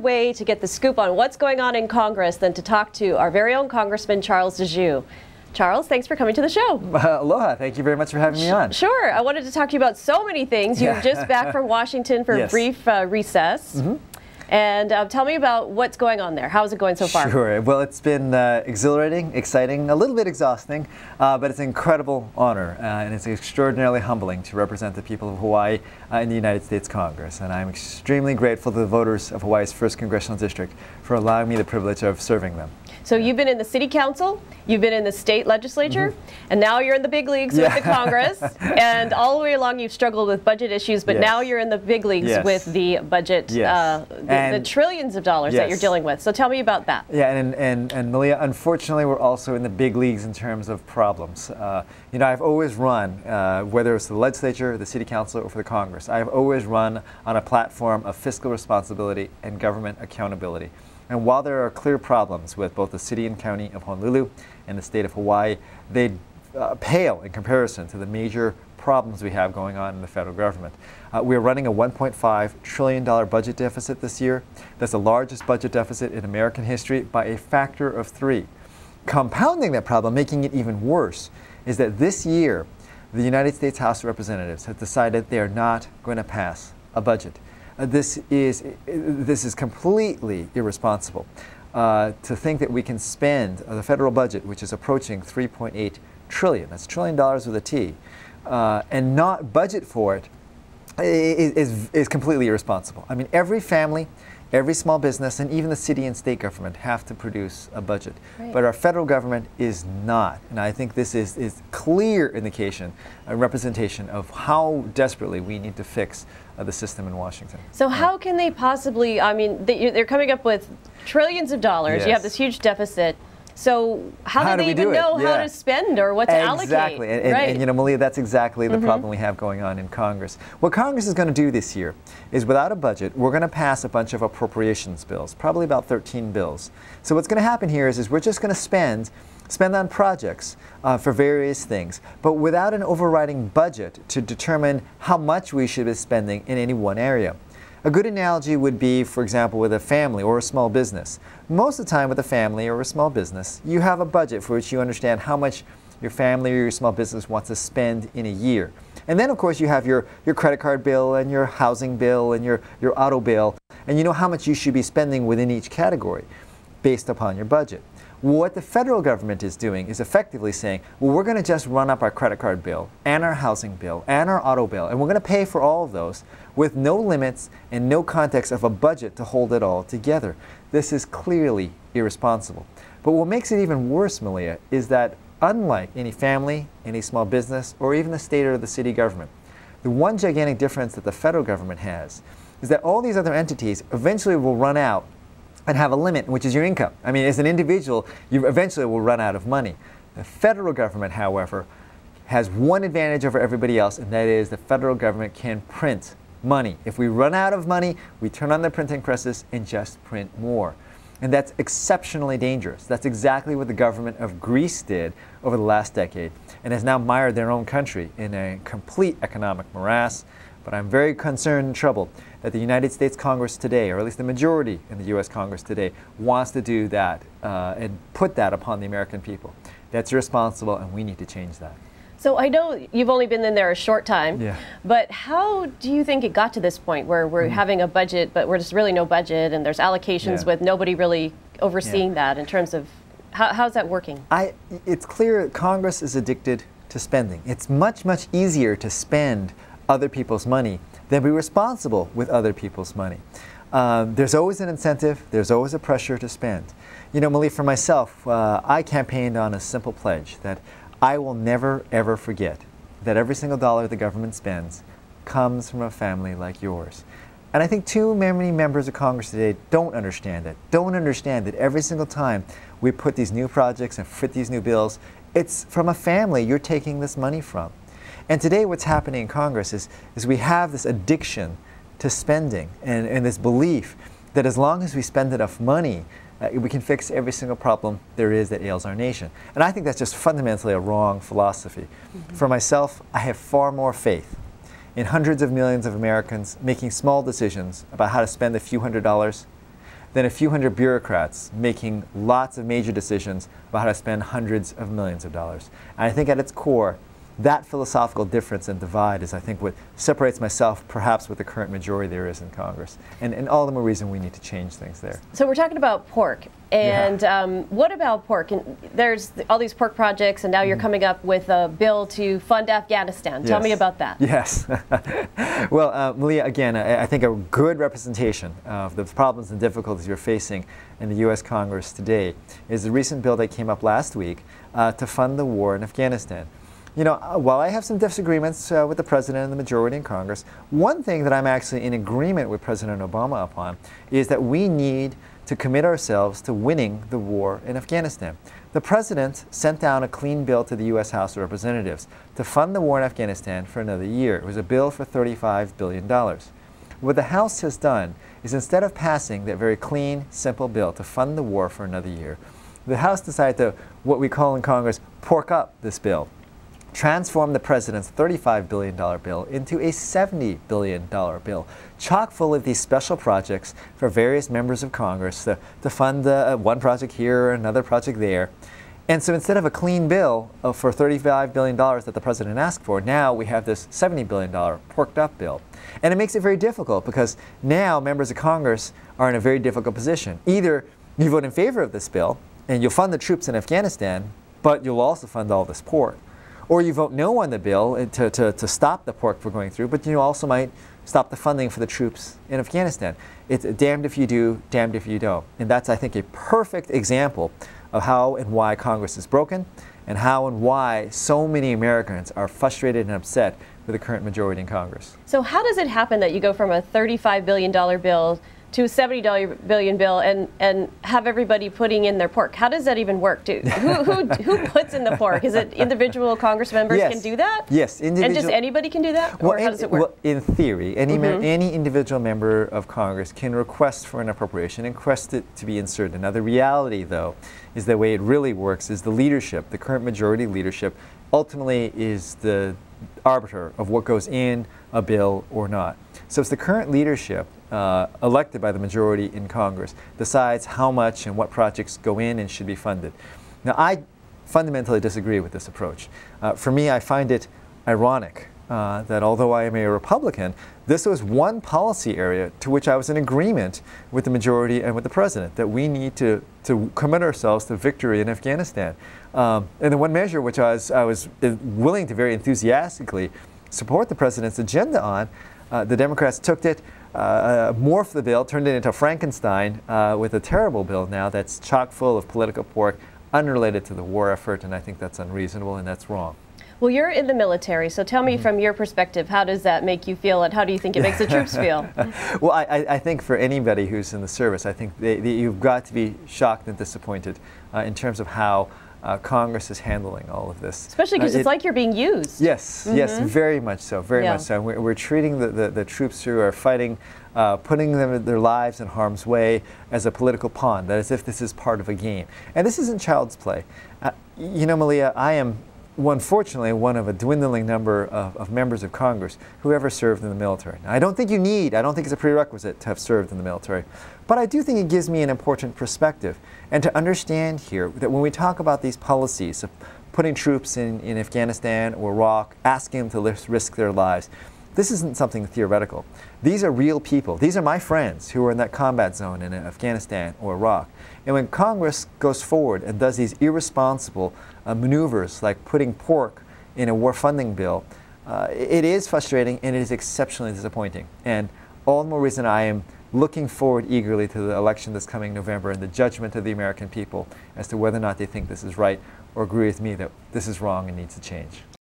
way to get the scoop on what's going on in Congress than to talk to our very own Congressman Charles Djou. Charles, thanks for coming to the show. Aloha. Thank you very much for having me on. Sure. I wanted to talk to you about so many things. You're just back from Washington for a brief recess. And tell me about what's going on there. How's it going so far? Sure. Well, it's been exhilarating, exciting, a little bit exhausting, but it's an incredible honor and it's extraordinarily humbling to represent the people of Hawaii in the United States Congress. And I'm extremely grateful to the voters of Hawaii's 1st Congressional District for allowing me the privilege of serving them. So you've been in the city council, you've been in the state legislature, and now you're in the big leagues with the Congress. And all the way along you've struggled with budget issues, but now you're in the big leagues with the budget, the trillions of dollars that you're dealing with. So tell me about that. Yeah, and Malia, unfortunately, we're also in the big leagues in terms of problems. You know, I've always run, whether it's the legislature, the city council, or for the Congress, I've always run on a platform of fiscal responsibility and government accountability. And while there are clear problems with both the city and county of Honolulu and the state of Hawaii, they pale in comparison to the major problems we have going on in the federal government. We're running a $1.5 trillion budget deficit this year. That's the largest budget deficit in American history by a factor of 3. Compounding that problem, making it even worse, is that this year, the United States House of Representatives has decided they are not going to pass a budget. This is completely irresponsible to think that we can spend the federal budget, which is approaching $3.8 trillion, that's $1 trillion with a T, and not budget for it is completely irresponsible. I mean, every family, every small business, and even the city and state government have to produce a budget. But our federal government is not. And I think this is clear indication, a representation of how desperately we need to fix the system in Washington. So how can they possibly, I mean, they're coming up with trillions of dollars. You have this huge deficit. So how do they even know how to spend or what to allocate? Exactly. And you know, Malia, that's exactly the problem we have going on in Congress. What Congress is going to do this year is, without a budget, we're going to pass a bunch of appropriations bills, probably about 13 bills. So what's going to happen here is we're just going to spend on projects for various things, but without an overriding budget to determine how much we should be spending in any one area. A good analogy would be, for example, with a family or a small business. Most of the time with a family or a small business, you have a budget for which you understand how much your family or your small business wants to spend in a year. And then, of course, you have your credit card bill and your housing bill and your auto bill, and you know how much you should be spending within each category based upon your budget. What the federal government is doing is effectively saying, well, we're going to just run up our credit card bill and our housing bill and our auto bill, and we're going to pay for all of those with no limits and no context of a budget to hold it all together. This is clearly irresponsible. But what makes it even worse, Malia, is that unlike any family, any small business, or even the state or the city government, the one gigantic difference that the federal government has is that all these other entities eventually will run out and have a limit, which is your income. I mean, as an individual, you eventually will run out of money. The federal government, however, has one advantage over everybody else, and that is the federal government can print money. If we run out of money, we turn on the printing presses and just print more. And that's exceptionally dangerous. That's exactly what the government of Greece did over the last decade and has now mired their own country in a complete economic morass. But I'm very concerned and troubled that the United States Congress today, or at least the majority in the U.S. Congress today, wants to do that and put that upon the American people. That's irresponsible, and we need to change that. So I know you've only been in there a short time, but how do you think it got to this point where we're having a budget, but there's really no budget, and there's allocations with nobody really overseeing that in terms of how's that working? It's clear that Congress is addicted to spending. It's much, much easier to spend other people's money than be responsible with other people's money. There's always an incentive, there's always a pressure to spend. You know, Malia, for myself, I campaigned on a simple pledge that I will never, ever forget that every single dollar the government spends comes from a family like yours. And I think too many members of Congress today don't understand it. Don't understand that every single time we put these new projects and fit these new bills, it's from a family you're taking this money from. And today what's happening in Congress is we have this addiction to spending and this belief that as long as we spend enough money, we can fix every single problem there is that ails our nation. And I think that's just fundamentally a wrong philosophy. For myself, I have far more faith in hundreds of millions of Americans making small decisions about how to spend a few $100s than a few hundred bureaucrats making lots of major decisions about how to spend hundreds of millions of dollars. And I think at its core, that philosophical difference and divide is, I think, what separates myself perhaps with the current majority there is in Congress. And all the more reason we need to change things there. So we're talking about pork. And what about pork? And there's all these pork projects, and now you're coming up with a bill to fund Afghanistan. Tell me about that. Yes. Well, Malia, again, I think a good representation of the problems and difficulties you're facing in the U.S. Congress today is the recent bill that came up last week to fund the war in Afghanistan. You know, while I have some disagreements with the President and the majority in Congress, one thing that I'm actually in agreement with President Obama upon is that we need to commit ourselves to winning the war in Afghanistan. The President sent down a clean bill to the U.S. House of Representatives to fund the war in Afghanistan for another year. It was a bill for $35 billion. What the House has done is, instead of passing that very clean, simple bill to fund the war for another year, the House decided to, what we call in Congress, pork up this bill. Transform the President's $35 billion bill into a $70 billion bill, chock full of these special projects for various members of Congress to fund one project here or another project there. And so instead of a clean bill for $35 billion that the President asked for, now we have this $70 billion porked up bill. And it makes it very difficult because now members of Congress are in a very difficult position. Either you vote in favor of this bill and you'll fund the troops in Afghanistan, but you'll also fund all this pork. Or you vote no on the bill to stop the pork from going through, but you also might stop the funding for the troops in Afghanistan. It's damned if you do, damned if you don't. And that's, I think, a perfect example of how and why Congress is broken, and how and why so many Americans are frustrated and upset with the current majority in Congress. So how does it happen that you go from a $35 billion bill to a $70 billion bill and have everybody putting in their pork? How does that even work? Who puts in the pork? Is it individual Congress members can do that? Yes. And just anybody can do that? Well, or how does it work? Well, in theory, any individual member of Congress can request for an appropriation and request it to be inserted. Now, the reality, though, is the way it really works is the leadership, the current majority leadership, ultimately is the arbiter of what goes in a bill or not. So it's the current leadership elected by the majority in Congress decides how much and what projects go in and should be funded. Now, I fundamentally disagree with this approach. For me, I find it ironic that although I am a Republican, this was one policy area to which I was in agreement with the majority and with the President, that we need to commit ourselves to victory in Afghanistan. And the one measure which I was willing to very enthusiastically support the President's agenda on, the Democrats took it, morphed the bill, turned it into Frankenstein with a terrible bill now that's chock full of political pork unrelated to the war effort, and I think that's unreasonable and that's wrong. Well, you're in the military, so tell me from your perspective, how does that make you feel, and how do you think it makes the troops feel? Well, I think for anybody who's in the service, I think you've got to be shocked and disappointed in terms of how Congress is handling all of this. Especially because it's like you're being used. Yes, yes, very much so, very much so. We're treating the troops who are fighting, putting their lives in harm's way as a political pawn, that as if this is part of a game. And this isn't child's play. You know, Malia, I am unfortunately one of a dwindling number of members of Congress who ever served in the military. Now, I don't think it's a prerequisite to have served in the military, but I do think it gives me an important perspective, and to understand here that when we talk about these policies of putting troops in Afghanistan or Iraq, asking them to risk their lives, this isn't something theoretical. These are real people. These are my friends who are in that combat zone in Afghanistan or Iraq. And when Congress goes forward and does these irresponsible maneuvers like putting pork in a war funding bill, it is frustrating and it is exceptionally disappointing. And all the more reason I am looking forward eagerly to the election this coming November and the judgment of the American people as to whether or not they think this is right or agree with me that this is wrong and needs to change.